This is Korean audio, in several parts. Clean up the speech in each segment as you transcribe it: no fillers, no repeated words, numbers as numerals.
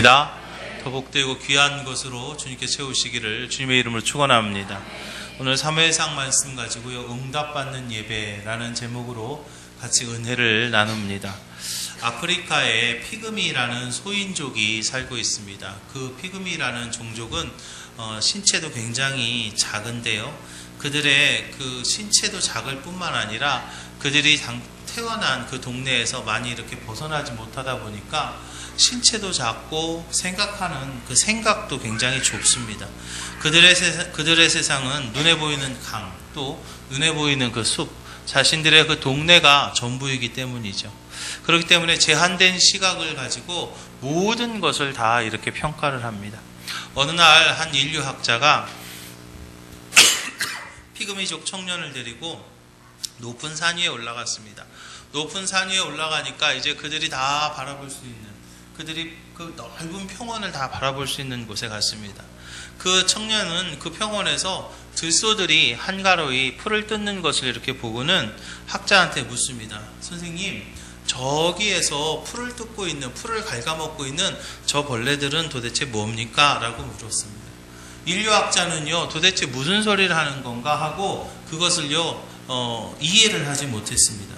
있습니다. 더 복되고 귀한 것으로 주님께 채우시기를 주님의 이름으로 축원합니다. 오늘 사무엘상 말씀 가지고요, 응답받는 예배라는 제목으로 같이 은혜를 나눕니다. 아프리카에 피그미라는 소인족이 살고 있습니다. 그 피그미라는 종족은 신체도 굉장히 작은데요, 그들의 그 신체도 작을 뿐만 아니라 그들이 태어난 그 동네에서 많이 이렇게 벗어나지 못하다 보니까 신체도 작고 생각하는 그 생각도 굉장히 좁습니다. 그들의 세상은 눈에 보이는 강, 또 눈에 보이는 그 숲, 자신들의 그 동네가 전부이기 때문이죠. 그렇기 때문에 제한된 시각을 가지고 모든 것을 다 이렇게 평가를 합니다. 어느 날 한 인류학자가 피그미족 청년을 데리고 높은 산 위에 올라갔습니다. 높은 산 위에 올라가니까 이제 그들이 다 바라볼 수 있는, 그들이 그 넓은 평원을 다 바라볼 수 있는 곳에 갔습니다. 그 청년은 그 평원에서 들소들이 한가로이 풀을 뜯는 것을 이렇게 보고는 학자한테 묻습니다. 선생님, 저기에서 풀을 뜯고 있는, 풀을 갉아먹고 있는 저 벌레들은 도대체 뭡니까? 라고 물었습니다. 인류학자는요, 도대체 무슨 소리를 하는 건가 하고 그것을요 이해를 하지 못했습니다.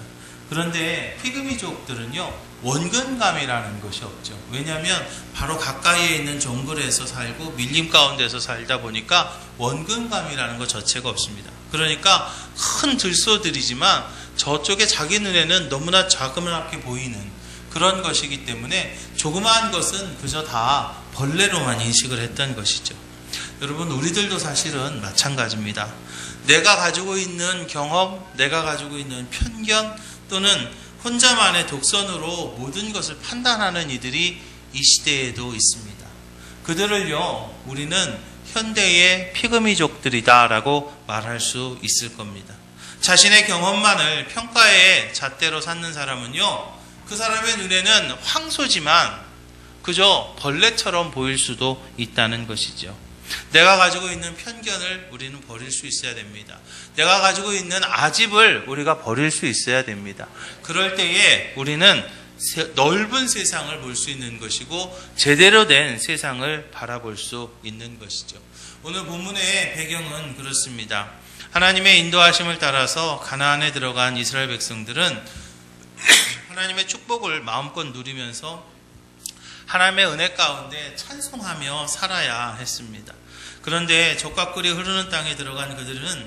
그런데 피그미족들은요, 원근감이라는 것이 없죠. 왜냐하면 바로 가까이에 있는 정글에서 살고 밀림 가운데서 살다 보니까 원근감이라는 것 자체가 없습니다. 그러니까 큰 들소들이지만 저쪽에 자기 눈에는 너무나 자그맣게 보이는 그런 것이기 때문에 조그마한 것은 그저 다 벌레로만 인식을 했던 것이죠. 여러분, 우리들도 사실은 마찬가지입니다. 내가 가지고 있는 경험, 내가 가지고 있는 편견, 또는 혼자만의 독선으로 모든 것을 판단하는 이들이 이 시대에도 있습니다. 그들을요, 우리는 현대의 피그미족들이다 라고 말할 수 있을 겁니다. 자신의 경험만을 평가의 잣대로 삼는 사람은요, 그 사람의 눈에는 황소지만 그저 벌레처럼 보일 수도 있다는 것이죠. 내가 가지고 있는 편견을 우리는 버릴 수 있어야 됩니다. 내가 가지고 있는 아집을 우리가 버릴 수 있어야 됩니다. 그럴 때에 우리는 넓은 세상을 볼 수 있는 것이고 제대로 된 세상을 바라볼 수 있는 것이죠. 오늘 본문의 배경은 그렇습니다. 하나님의 인도하심을 따라서 가나안에 들어간 이스라엘 백성들은 하나님의 축복을 마음껏 누리면서 하나님의 은혜 가운데 찬송하며 살아야 했습니다. 그런데 적과 꿀이 흐르는 땅에 들어간 그들은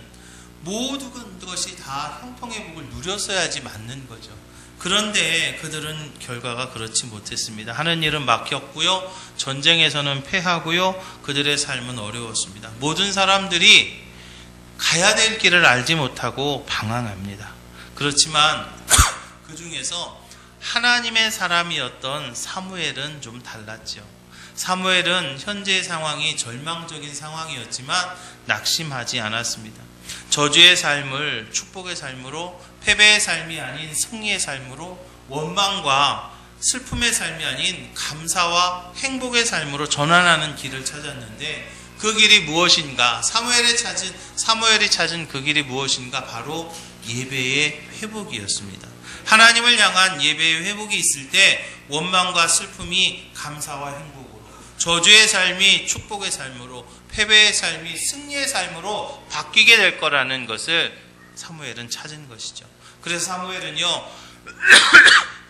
모든 것이 다 형통의 복을 누렸어야지 맞는 거죠. 그런데 그들은 결과가 그렇지 못했습니다. 하는 일은 막혔고요, 전쟁에서는 패하고요, 그들의 삶은 어려웠습니다. 모든 사람들이 가야 될 길을 알지 못하고 방황합니다. 그렇지만 그 중에서 하나님의 사람이었던 사무엘은 좀 달랐죠. 사무엘은 현재의 상황이 절망적인 상황이었지만 낙심하지 않았습니다. 저주의 삶을 축복의 삶으로, 패배의 삶이 아닌 승리의 삶으로, 원망과 슬픔의 삶이 아닌 감사와 행복의 삶으로 전환하는 길을 찾았는데, 그 길이 무엇인가? 사무엘이 찾은 그 길이 무엇인가? 바로 예배의 회복이었습니다. 하나님을 향한 예배의 회복이 있을 때 원망과 슬픔이 감사와 행복으로, 저주의 삶이 축복의 삶으로, 패배의 삶이 승리의 삶으로 바뀌게 될 거라는 것을 사무엘은 찾은 것이죠. 그래서 사무엘은요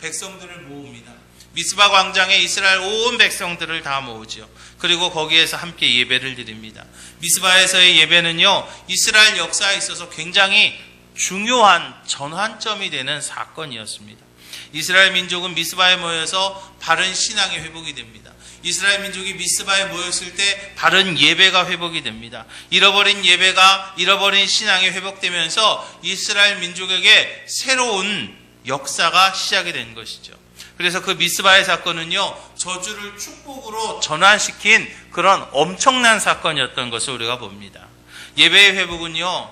백성들을 모읍니다. 미스바 광장에 이스라엘 온 백성들을 다 모으죠. 그리고 거기에서 함께 예배를 드립니다. 미스바에서의 예배는요, 이스라엘 역사에 있어서 굉장히 중요한 전환점이 되는 사건이었습니다. 이스라엘 민족은 미스바에 모여서 바른 신앙의 회복이 됩니다. 이스라엘 민족이 미스바에 모였을 때 바른 예배가 회복이 됩니다. 잃어버린 예배가, 잃어버린 신앙이 회복되면서 이스라엘 민족에게 새로운 역사가 시작이 된 것이죠. 그래서 그 미스바의 사건은요, 저주를 축복으로 전환시킨 그런 엄청난 사건이었던 것을 우리가 봅니다. 예배의 회복은요,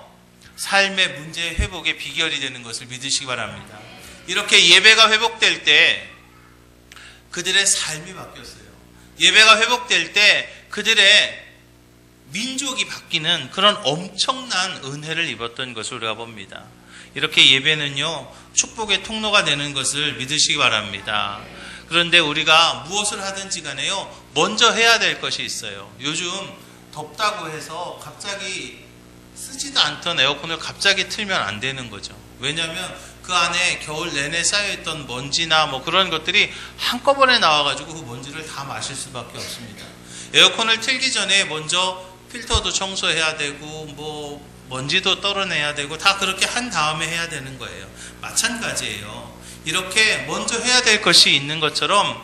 삶의 문제의 회복의 비결이 되는 것을 믿으시기 바랍니다. 이렇게 예배가 회복될 때 그들의 삶이 바뀌었어요. 예배가 회복될 때 그들의 민족이 바뀌는 그런 엄청난 은혜를 입었던 것을 우리가 봅니다. 이렇게 예배는요, 축복의 통로가 되는 것을 믿으시기 바랍니다. 그런데 우리가 무엇을 하든지 간에요, 먼저 해야 될 것이 있어요. 요즘 덥다고 해서 갑자기 쓰지도 않던 에어컨을 갑자기 틀면 안 되는 거죠. 왜냐하면 그 안에 겨울 내내 쌓여있던 먼지나 뭐 그런 것들이 한꺼번에 나와가지고 그 먼지를 다 마실 수밖에 없습니다. 에어컨을 틀기 전에 먼저 필터도 청소해야 되고 뭐 먼지도 떨어내야 되고 다 그렇게 한 다음에 해야 되는 거예요. 마찬가지예요. 이렇게 먼저 해야 될 것이 있는 것처럼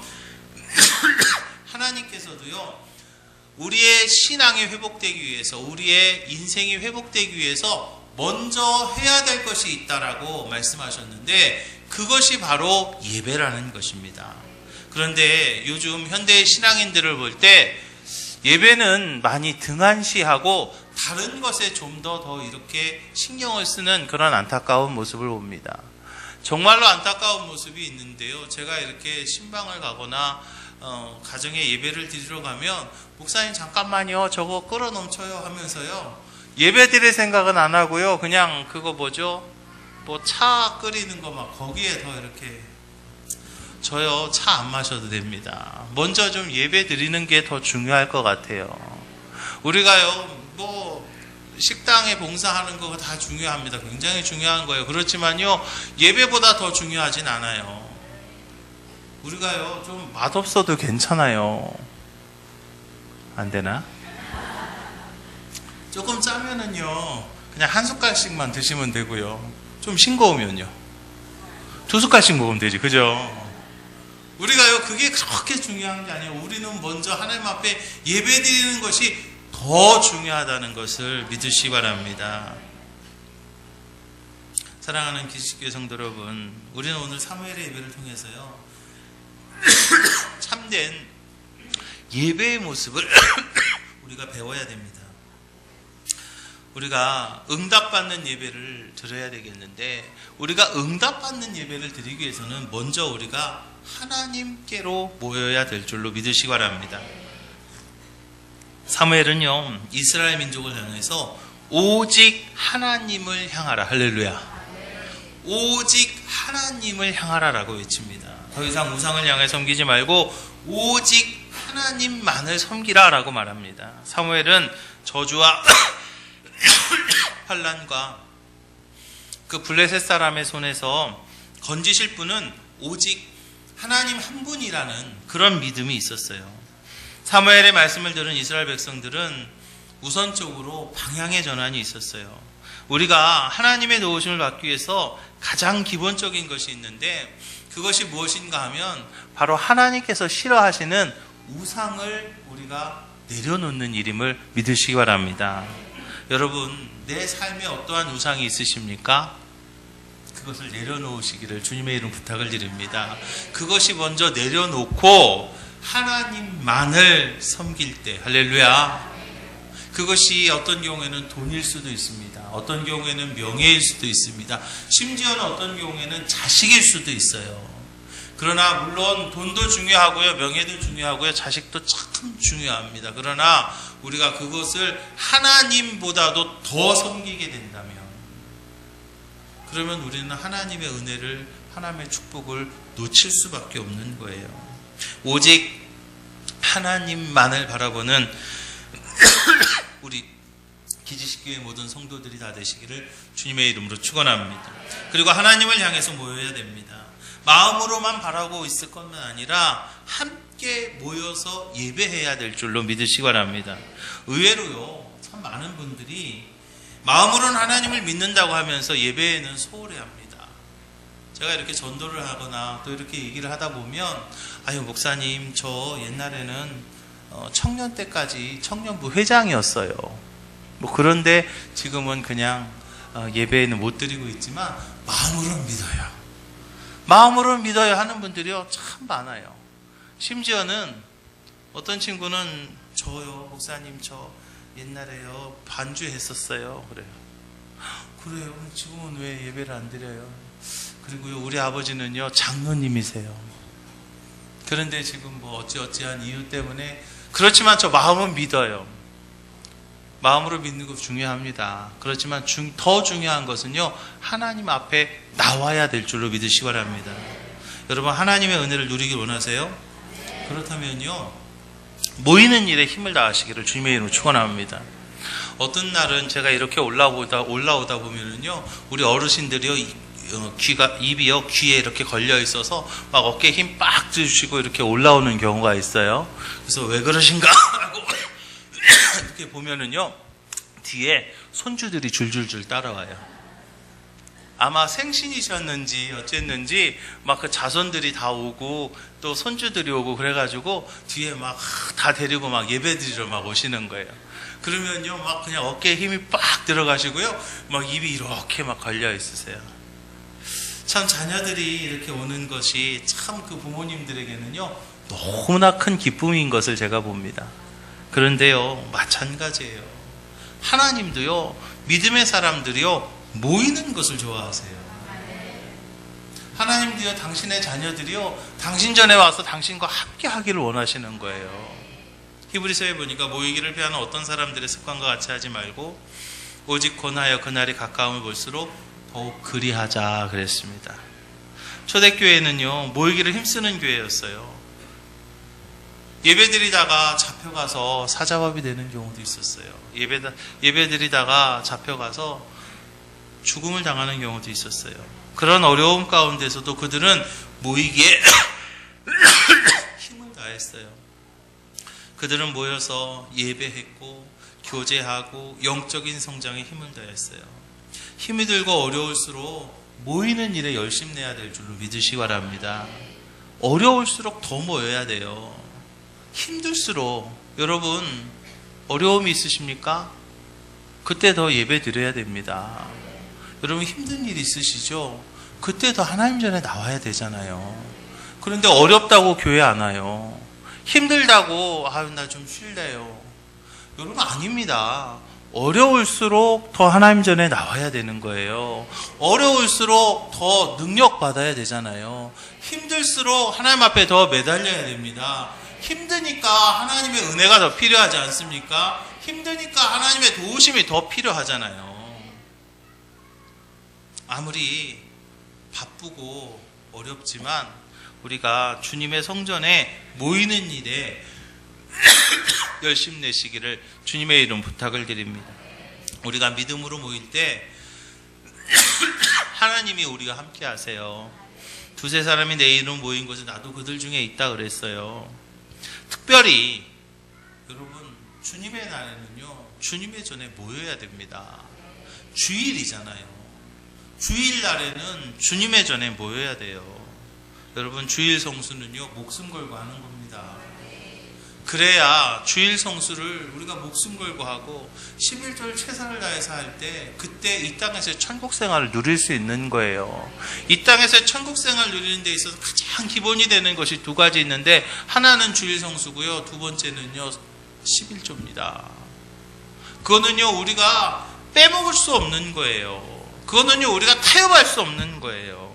하나님께서도요, 우리의 신앙이 회복되기 위해서, 우리의 인생이 회복되기 위해서 먼저 해야 될 것이 있다라고 말씀하셨는데, 그것이 바로 예배라는 것입니다. 그런데 요즘 현대의 신앙인들을 볼 때 예배는 많이 등한시하고 다른 것에 좀 더 이렇게 신경을 쓰는 그런 안타까운 모습을 봅니다. 정말로 안타까운 모습이 있는데요. 제가 이렇게 신방을 가거나 가정에 예배를 드리러 가면 목사님 잠깐만요, 저거 끓어 넘쳐요 하면서요, 예배 드릴 생각은 안 하고요, 그냥 그거 뭐죠, 뭐 차 끓이는 거 막 거기에 더 이렇게, 저요 차 안 마셔도 됩니다. 먼저 좀 예배 드리는 게 더 중요할 것 같아요. 우리가요 뭐 식당에 봉사하는 거 다 중요합니다. 굉장히 중요한 거예요. 그렇지만요, 예배보다 더 중요하진 않아요. 우리가요 좀 맛없어도 괜찮아요. 안 되나? 조금 짜면은요 그냥 한 숟갈씩만 드시면 되고요, 좀 싱거우면요 2숟갈씩 먹으면 되지, 그죠? 우리가요 그게 그렇게 중요한 게 아니에요. 우리는 먼저 하나님 앞에 예배 드리는 것이 더 중요하다는 것을 믿으시기 바랍니다. 사랑하는 기식교회 성도 여러분, 우리는 오늘 사무엘의 예배를 통해서요 참된 예배의 모습을 우리가 배워야 됩니다. 우리가 응답받는 예배를 드려야 되겠는데, 우리가 응답받는 예배를 드리기 위해서는 먼저 우리가 하나님께로 모여야 될 줄로 믿으시기 바랍니다. 사무엘은요 이스라엘 민족을 향해서 오직 하나님을 향하라, 할렐루야, 오직 하나님을 향하라라고 외칩니다. 더 이상 우상을 향해 섬기지 말고 오직 하나님만을 섬기라라고 말합니다. 사무엘은 저주와 환난과 그 블레셋 사람의 손에서 건지실 분은 오직 하나님 한 분이라는 그런 믿음이 있었어요. 사무엘의 말씀을 들은 이스라엘 백성들은 우선적으로 방향의 전환이 있었어요. 우리가 하나님의 도우심을 받기 위해서 가장 기본적인 것이 있는데, 그것이 무엇인가 하면 바로 하나님께서 싫어하시는 우상을 우리가 내려놓는 일임을 믿으시기 바랍니다. 여러분, 내 삶에 어떠한 우상이 있으십니까? 그것을 내려놓으시기를 주님의 이름 부탁을 드립니다. 그것이 먼저 내려놓고 하나님만을 섬길 때, 할렐루야, 그것이 어떤 경우에는 돈일 수도 있습니다. 어떤 경우에는 명예일 수도 있습니다. 심지어는 어떤 경우에는 자식일 수도 있어요. 그러나 물론 돈도 중요하고요, 명예도 중요하고요, 자식도 참 중요합니다. 그러나 우리가 그것을 하나님보다도 더 섬기게 된다면, 그러면 우리는 하나님의 은혜를, 하나님의 축복을 놓칠 수밖에 없는 거예요. 오직 하나님만을 바라보는 우리 기지식교회 모든 성도들이 다 되시기를 주님의 이름으로 축원합니다. 그리고 하나님을 향해서 모여야 됩니다. 마음으로만 바라고 있을 것만 아니라 함께 모여서 예배해야 될 줄로 믿으시기 바랍니다. 의외로요, 참 많은 분들이 마음으로는 하나님을 믿는다고 하면서 예배에는 소홀해합니다. 제가 이렇게 전도를 하거나 또 이렇게 얘기를 하다 보면, 아유 목사님, 저 옛날에는 청년 때까지 청년부 회장이었어요. 뭐 그런데 지금은 그냥 예배에는 못 드리고 있지만 마음으로는 믿어요. 마음으로는 믿어요 하는 분들이요 참 많아요. 심지어는 어떤 친구는, 저요 목사님, 저 옛날에요 반주했었어요. 그래요. 지금은 왜 예배를 안 드려요? 그리고요, 우리 아버지는요 장로님이세요. 그런데 지금 뭐 어찌어찌한 이유 때문에, 그렇지만 저 마음은 믿어요. 마음으로 믿는 거 중요합니다. 그렇지만 더 중요한 것은요, 하나님 앞에 나와야 될 줄로 믿으시기 바랍니다. 여러분 하나님의 은혜를 누리길 원하세요? 그렇다면요, 모이는 일에 힘을 다하시기를 주님의 이름으로 축원합니다. 어떤 날은 제가 이렇게 올라오다 보면은요, 우리 어르신들이요, 입이요, 귀에 이렇게 걸려 있어서 막 어깨에 힘 빡 주시고 이렇게 올라오는 경우가 있어요. 그래서 왜 그러신가 하고 이렇게 보면은요, 뒤에 손주들이 줄줄줄 따라와요. 아마 생신이셨는지 어쨌는지 막 그 자손들이 다 오고 또 손주들이 오고 그래가지고 뒤에 막 다 데리고 막 예배드리러 막 오시는 거예요. 그러면요, 막 그냥 어깨에 힘이 빡 들어가시고요, 막 입이 이렇게 막 걸려 있으세요. 참 자녀들이 이렇게 오는 것이 참 그 부모님들에게는요, 너무나 큰 기쁨인 것을 제가 봅니다. 그런데요, 마찬가지예요. 하나님도요, 믿음의 사람들이요, 모이는 것을 좋아하세요. 하나님도요, 당신의 자녀들이요, 당신 전에 와서 당신과 함께 하기를 원하시는 거예요. 히브리서에 보니까 모이기를 피하는 어떤 사람들의 습관과 같이 하지 말고 오직 권하여 그날이 가까움을 볼수록 더욱 그리하자 그랬습니다. 초대교회는요, 모이기를 힘쓰는 교회였어요. 예배드리다가 잡혀가서 사자밥이 되는 경우도 있었어요. 예배드리다가 잡혀가서 죽음을 당하는 경우도 있었어요. 그런 어려움 가운데서도 그들은 모이기에 힘을 다했어요. 그들은 모여서 예배했고 교제하고 영적인 성장에 힘을 다했어요. 힘이 들고 어려울수록 모이는 일에 열심 내야 될 줄로 믿으시기 바랍니다. 어려울수록 더 모여야 돼요. 힘들수록, 여러분 어려움이 있으십니까? 그때 더 예배 드려야 됩니다. 여러분 힘든 일 있으시죠? 그때 더 하나님 전에 나와야 되잖아요. 그런데 어렵다고 교회 안 와요. 힘들다고 아유 나 좀 쉴래요. 여러분 아닙니다. 어려울수록 더 하나님 전에 나와야 되는 거예요. 어려울수록 더 능력 받아야 되잖아요. 힘들수록 하나님 앞에 더 매달려야 됩니다. 힘드니까 하나님의 은혜가 더 필요하지 않습니까? 힘드니까 하나님의 도우심이 더 필요하잖아요. 아무리 바쁘고 어렵지만 우리가 주님의 성전에 모이는 일에 열심 내시기를 주님의 이름 부탁을 드립니다. 우리가 믿음으로 모일 때 하나님이 우리가 함께 하세요. 두세 사람이 내 이름 모인 곳에 나도 그들 중에 있다 그랬어요. 특별히 여러분 주님의 날에는요, 주님의 전에 모여야 됩니다. 주일이잖아요. 주일날에는 주님의 전에 모여야 돼요. 여러분 주일 성수는요, 목숨 걸고 하는 겁니다. 그래야 주일 성수를 우리가 목숨 걸고 하고 11절 최선을 다해서 할 때 그때 이 땅에서 천국 생활을 누릴 수 있는 거예요. 이 땅에서 천국 생활을 누리는 데 있어서 가장 기본이 되는 것이 두 가지 있는데, 하나는 주일 성수고요, 두 번째는요 11조입니다. 그거는요 우리가 빼먹을 수 없는 거예요. 그거는요 우리가 타협할 수 없는 거예요.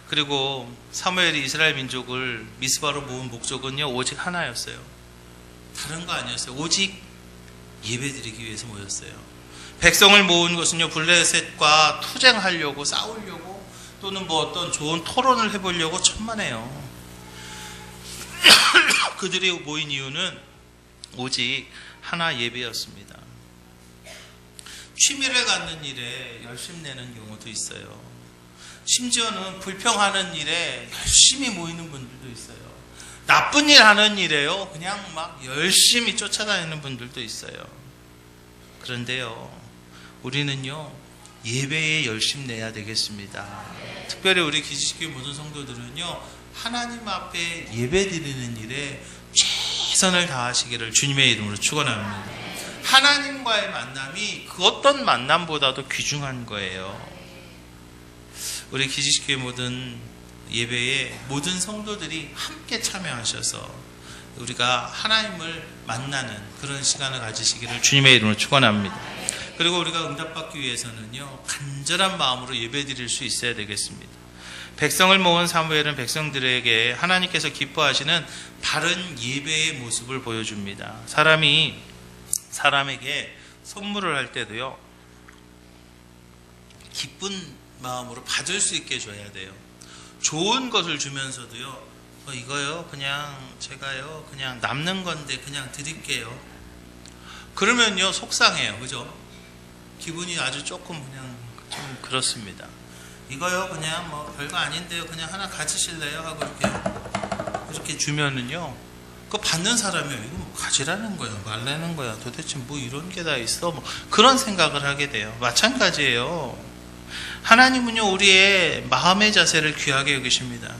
그리고 사무엘이 이스라엘 민족을 미스바로 모은 목적은요 오직 하나였어요. 다른 거 아니었어요. 오직 예배드리기 위해서 모였어요. 백성을 모은 것은요 블레셋과 투쟁하려고, 싸우려고, 또는 뭐 어떤 좋은 토론을 해보려고 천만에요. 그들이 모인 이유는 오직 하나 예배였습니다. 취미를 갖는 일에 열심 내는 경우도 있어요. 심지어는 불평하는 일에 열심히 모이는 분들도 있어요. 나쁜 일 하는 일에요 그냥 막 열심히 쫓아다니는 분들도 있어요. 그런데요 우리는요 예배에 열심 내야 되겠습니다. 특별히 우리 기지식교회 모든 성도들은요 하나님 앞에 예배 드리는 일에 최선을 다하시기를 주님의 이름으로 축원합니다. 하나님과의 만남이 그 어떤 만남보다도 귀중한 거예요. 우리 기지식교회 모든 예배에 모든 성도들이 함께 참여하셔서 우리가 하나님을 만나는 그런 시간을 가지시기를 주님의 이름으로 축원합니다. 그리고 우리가 응답받기 위해서는요 간절한 마음으로 예배드릴 수 있어야 되겠습니다. 백성을 모은 사무엘은 백성들에게 하나님께서 기뻐하시는 바른 예배의 모습을 보여줍니다. 사람에게 선물을 할 때도요 기쁜 마음으로 받을 수 있게 줘야 돼요. 좋은 것을 주면서도요, 이거요, 그냥 제가요, 그냥 남는 건데 그냥 드릴게요. 그러면요, 속상해요. 그죠? 기분이 아주 조금 그냥 좀 그렇습니다. 이거요, 그냥 뭐 별거 아닌데요, 그냥 하나 가지실래요? 하고 이렇게 주면은요, 그 받는 사람이요, 이거 뭐 가지라는 거야, 말라는 거야, 도대체 뭐 이런 게 다 있어, 뭐 그런 생각을 하게 돼요. 마찬가지예요. 하나님은요, 우리의 마음의 자세를 귀하게 여기십니다.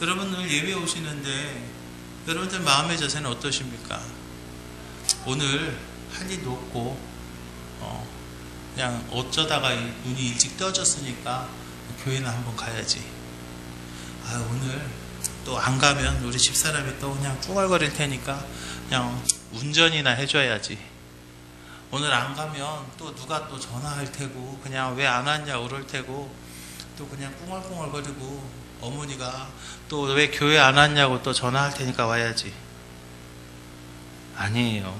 여러분 늘 예배 오시는데 여러분들 마음의 자세는 어떠십니까? 오늘 할 일도 없고 그냥 어쩌다가 눈이 일찍 떠졌으니까 교회나 한번 가야지. 오늘 또 안 가면 우리 집사람이 또 그냥 쭈글거릴 테니까 그냥 운전이나 해줘야지. 오늘 안 가면 또 누가 또 전화할 테고 그냥 왜 안 왔냐 그럴 테고 또 그냥 꿍얼꿍얼거리고 어머니가 또 왜 교회 안 왔냐고 또 전화할 테니까 와야지. 아니에요.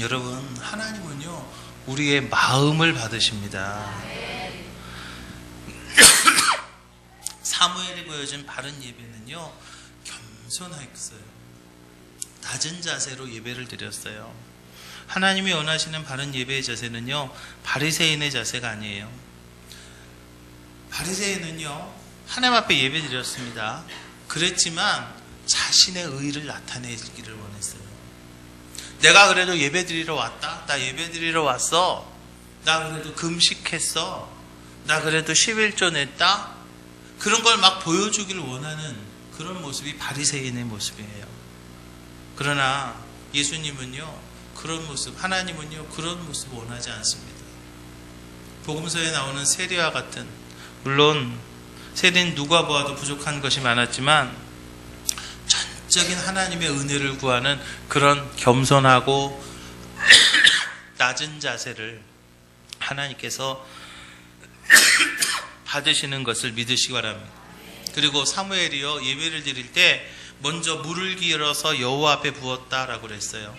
여러분, 하나님은요, 우리의 마음을 받으십니다. 사무엘이 보여준 바른 예배는요, 겸손했어요. 낮은 자세로 예배를 드렸어요. 하나님이 원하시는 바른 예배의 자세는요, 바리새인의 자세가 아니에요. 바리새인은요, 하나님 앞에 예배 드렸습니다. 그랬지만 자신의 의를 나타내기를 원했어요. 내가 그래도 예배 드리러 왔다. 나 예배 드리러 왔어. 나 그래도 금식했어. 나 그래도 11조 냈다. 그런 걸 막 보여주기를 원하는 그런 모습이 바리새인의 모습이에요. 그러나 예수님은요, 그런 모습, 하나님은요, 그런 모습 원하지 않습니다. 복음서에 나오는 세리와 같은, 물론 세리는 누가 보아도 부족한 것이 많았지만 전적인 하나님의 은혜를 구하는 그런 겸손하고 낮은 자세를 하나님께서 받으시는 것을 믿으시기 바랍니다. 그리고 사무엘이요, 예배를 드릴 때 먼저 물을 길어서 여호와 앞에 부었다라고 그랬어요.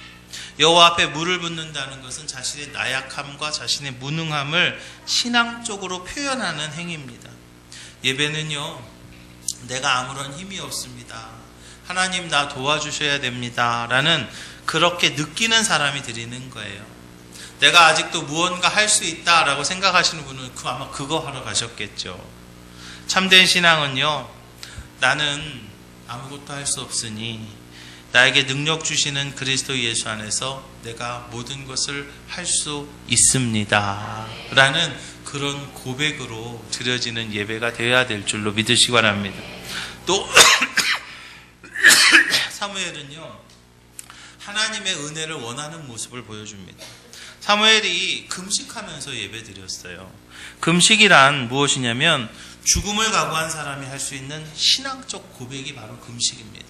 여호와 앞에 물을 붓는다는 것은 자신의 나약함과 자신의 무능함을 신앙적으로 표현하는 행위입니다. 예배는요, 내가 아무런 힘이 없습니다. 하나님 나 도와주셔야 됩니다. 라는 그렇게 느끼는 사람이 드리는 거예요. 내가 아직도 무언가 할 수 있다라고 생각하시는 분은 아마 그거 하러 가셨겠죠. 참된 신앙은요, 나는 아무것도 할 수 없으니 나에게 능력 주시는 그리스도 예수 안에서 내가 모든 것을 할 수 있습니다. 라는 그런 고백으로 드려지는 예배가 되어야 될 줄로 믿으시기 바랍니다. 또 사무엘은요, 하나님의 은혜를 원하는 모습을 보여줍니다. 사무엘이 금식하면서 예배 드렸어요. 금식이란 무엇이냐면 죽음을 각오한 사람이 할 수 있는 신앙적 고백이 바로 금식입니다.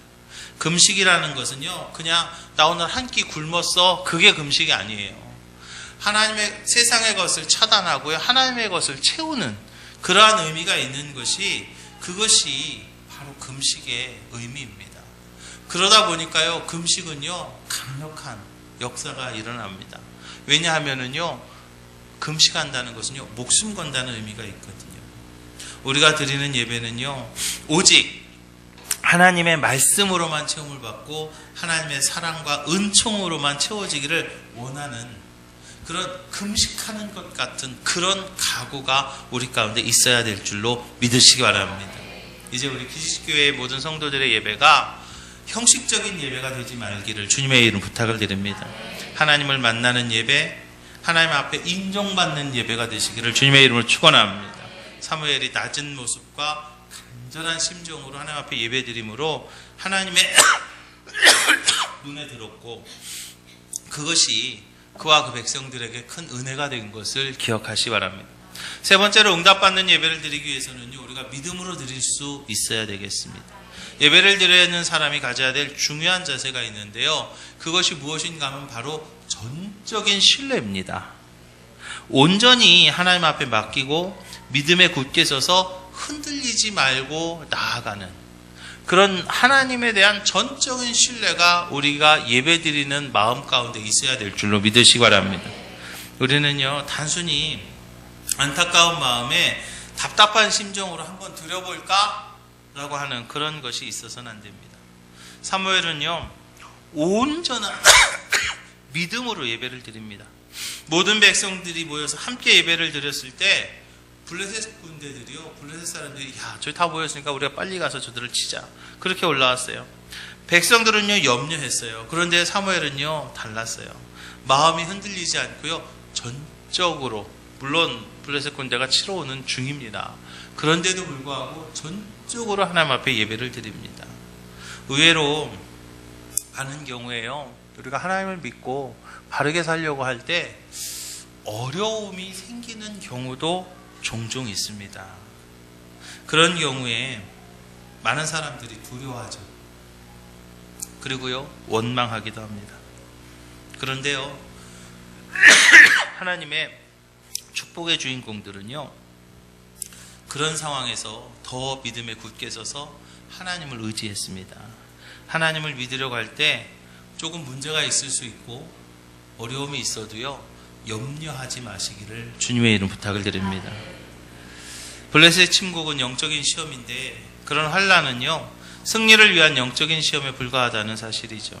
금식이라는 것은요, 그냥 나 오늘 한 끼 굶었어, 그게 금식이 아니에요. 하나님의 세상의 것을 차단하고요, 하나님의 것을 채우는 그러한 의미가 있는 것이, 그것이 바로 금식의 의미입니다. 그러다 보니까요, 금식은요, 강력한 역사가 일어납니다. 왜냐하면은요, 금식한다는 것은요, 목숨 건다는 의미가 있거든요. 우리가 드리는 예배는요, 오직 하나님의 말씀으로만 채움을 받고 하나님의 사랑과 은총으로만 채워지기를 원하는 그런 금식하는 것 같은 그런 각오가 우리 가운데 있어야 될 줄로 믿으시기 바랍니다. 이제 우리 기지교회의 모든 성도들의 예배가 형식적인 예배가 되지 말기를 주님의 이름 부탁을 드립니다. 하나님을 만나는 예배, 하나님 앞에 인정받는 예배가 되시기를 주님의 이름으로 축원합니다. 사무엘이 낮은 모습과 간절한 심정으로 하나님 앞에 예배드림으로 하나님의 눈에 들었고, 그것이 그와 그 백성들에게 큰 은혜가 된 것을 기억하시기 바랍니다. 세 번째로, 응답받는 예배를 드리기 위해서는요, 우리가 믿음으로 드릴 수 있어야 되겠습니다. 예배를 드리는 사람이 가져야 될 중요한 자세가 있는데요, 그것이 무엇인가 하면 바로 전적인 신뢰입니다. 온전히 하나님 앞에 맡기고 믿음에 굳게 서서 흔들리지 말고 나아가는 그런 하나님에 대한 전적인 신뢰가 우리가 예배드리는 마음 가운데 있어야 될 줄로 믿으시기 바랍니다. 우리는요, 단순히 안타까운 마음에 답답한 심정으로 한번 드려볼까? 라고 하는 그런 것이 있어서는 안 됩니다. 사무엘은요, 온전한 믿음으로 예배를 드립니다. 모든 백성들이 모여서 함께 예배를 드렸을 때 블레셋 군대들이요, 블레셋 사람들이 저기 다 모였으니까 우리가 빨리 가서 저들을 치자. 그렇게 올라왔어요. 백성들은요, 염려했어요. 그런데 사무엘은요, 달랐어요. 마음이 흔들리지 않고요, 전적으로, 물론 블레셋 군대가 치러 오는 중입니다. 그런데도 불구하고 전적으로 하나님 앞에 예배를 드립니다. 의외로 많은 경우에요, 우리가 하나님을 믿고 바르게 살려고 할 때 어려움이 생기는 경우도 종종 있습니다. 그런 경우에 많은 사람들이 두려워하죠. 그리고요, 원망하기도 합니다. 그런데요, 하나님의 축복의 주인공들은요, 그런 상황에서 더 믿음에 굳게 서서 하나님을 의지했습니다. 하나님을 믿으려고 할 때 조금 문제가 있을 수 있고 어려움이 있어도요, 염려하지 마시기를 주님의 이름 부탁을 드립니다. 블레셋 침공은 영적인 시험인데 그런 환난은요, 승리를 위한 영적인 시험에 불과하다는 사실이죠.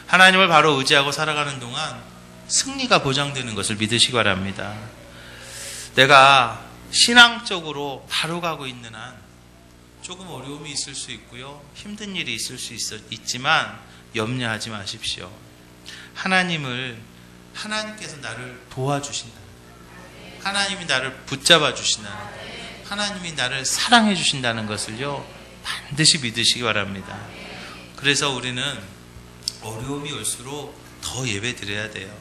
하나님을 바로 의지하고 살아가는 동안 승리가 보장되는 것을 믿으시기 바랍니다. 내가 신앙적으로 바로 가고 있는 한 조금 어려움이 있을 수 있고요, 힘든 일이 있을 수 있지만 염려하지 마십시오. 하나님께서 나를 도와주신다. 하나님이 나를 붙잡아 주신다. 하나님이 나를 사랑해 주신다는 것을요, 반드시 믿으시기 바랍니다. 그래서 우리는 어려움이 올수록 더 예배 드려야 돼요.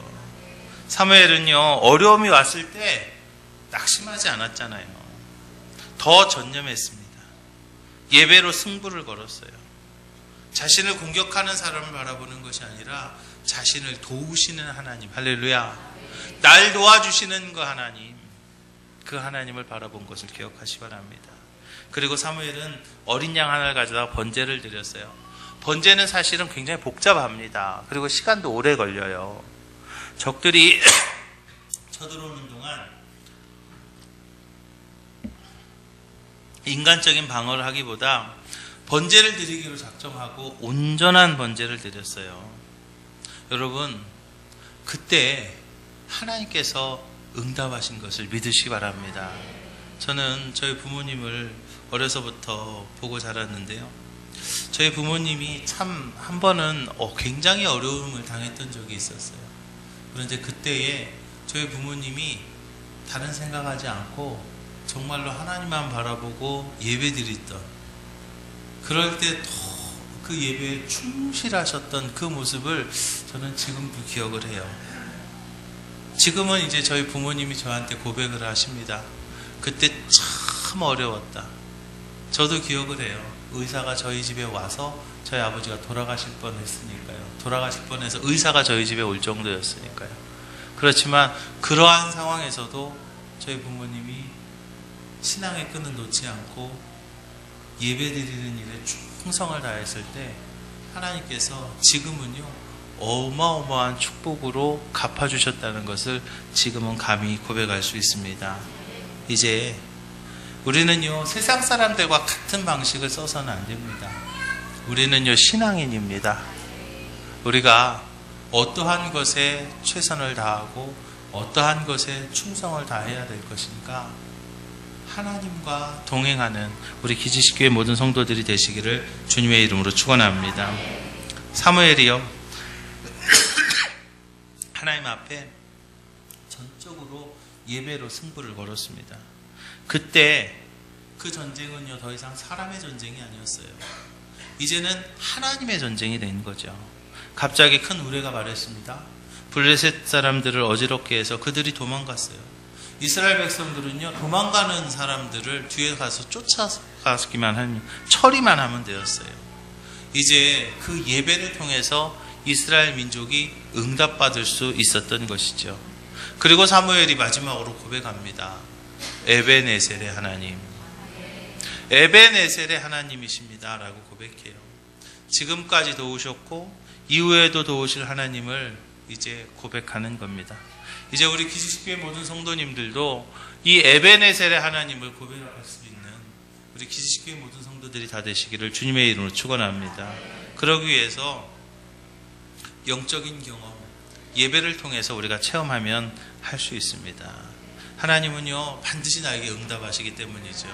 사무엘은요, 어려움이 왔을 때 낙심하지 않았잖아요. 더 전념했습니다. 예배로 승부를 걸었어요. 자신을 공격하는 사람을 바라보는 것이 아니라 자신을 도우시는 하나님, 할렐루야, 날 도와주시는 그 하나님, 그 하나님을 바라본 것을 기억하시기 바랍니다. 그리고 사무엘은 어린 양 하나를 가져다가 번제를 드렸어요. 번제는 사실은 굉장히 복잡합니다. 그리고 시간도 오래 걸려요. 적들이 쳐들어오는 동안 인간적인 방어를 하기보다 번제를 드리기로 작정하고 온전한 번제를 드렸어요. 여러분, 그때 하나님께서 응답하신 것을 믿으시기 바랍니다. 저는 저희 부모님을 어려서부터 보고 자랐는데요, 저희 부모님이 참 한 번은 굉장히 어려움을 당했던 적이 있었어요. 그런데 그때에 저희 부모님이 다른 생각하지 않고 정말로 하나님만 바라보고 예배드렸던, 그럴 때 그 예배에 충실하셨던 그 모습을 저는 지금도 기억을 해요. 지금은 이제 저희 부모님이 저한테 고백을 하십니다. 그때 참 어려웠다. 저도 기억을 해요. 의사가 저희 집에 와서 저희 아버지가 돌아가실 뻔했으니까요. 돌아가실 뻔해서 의사가 저희 집에 올 정도였으니까요. 그렇지만 그러한 상황에서도 저희 부모님이 신앙의 끈을 놓지 않고 예배드리는 일에 충성을 다했을 때 하나님께서 지금은요, 어마어마한 축복으로 갚아주셨다는 것을 지금은 감히 고백할 수 있습니다. 이제 우리는요, 세상 사람들과 같은 방식을 써서는 안 됩니다. 우리는요, 신앙인입니다. 우리가 어떠한 것에 최선을 다하고 어떠한 것에 충성을 다해야 될 것인가, 하나님과 동행하는 우리 기지식교회 모든 성도들이 되시기를 주님의 이름으로 축원합니다. 사무엘이요, 하나님 앞에 전적으로 예배로 승부를 걸었습니다. 그때 그 전쟁은요, 더 이상 사람의 전쟁이 아니었어요. 이제는 하나님의 전쟁이 된 거죠. 갑자기 큰 우레가 말했습니다. 블레셋 사람들을 어지럽게 해서 그들이 도망갔어요. 이스라엘 백성들은요, 도망가는 사람들을 뒤에 가서 쫓아가기만 하면, 처리만 하면 되었어요. 이제 그 예배를 통해서 이스라엘 민족이 응답받을 수 있었던 것이죠. 그리고 사무엘이 마지막으로 고백합니다. 에베네셀의 하나님, 에베네셀의 하나님이십니다 라고 고백해요. 지금까지 도우셨고 이후에도 도우실 하나님을 이제 고백하는 겁니다. 이제 우리 기지식교회 모든 성도님들도 이 에베네셀의 하나님을 고백할 수 있는 우리 기지식교회 모든 성도들이 다 되시기를 주님의 이름으로 축원합니다. 그러기 위해서 영적인 경험, 예배를 통해서 우리가 체험하면 할 수 있습니다. 하나님은요 반드시 나에게 응답하시기 때문이죠.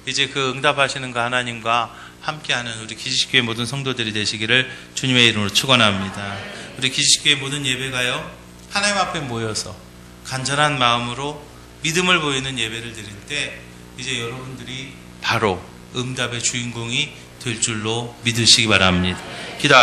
이제 그 응답하시는 그 하나님과 함께하는 우리 기지식교회 모든 성도들이 되시기를 주님의 이름으로 축원합니다. 우리 기지식교회 모든 예배가요 하나님 앞에 모여서 간절한 마음으로 믿음을 보이는 예배를 드릴 때 이제 여러분들이 바로 응답의 주인공이 될 줄로 믿으시기 바랍니다. 기도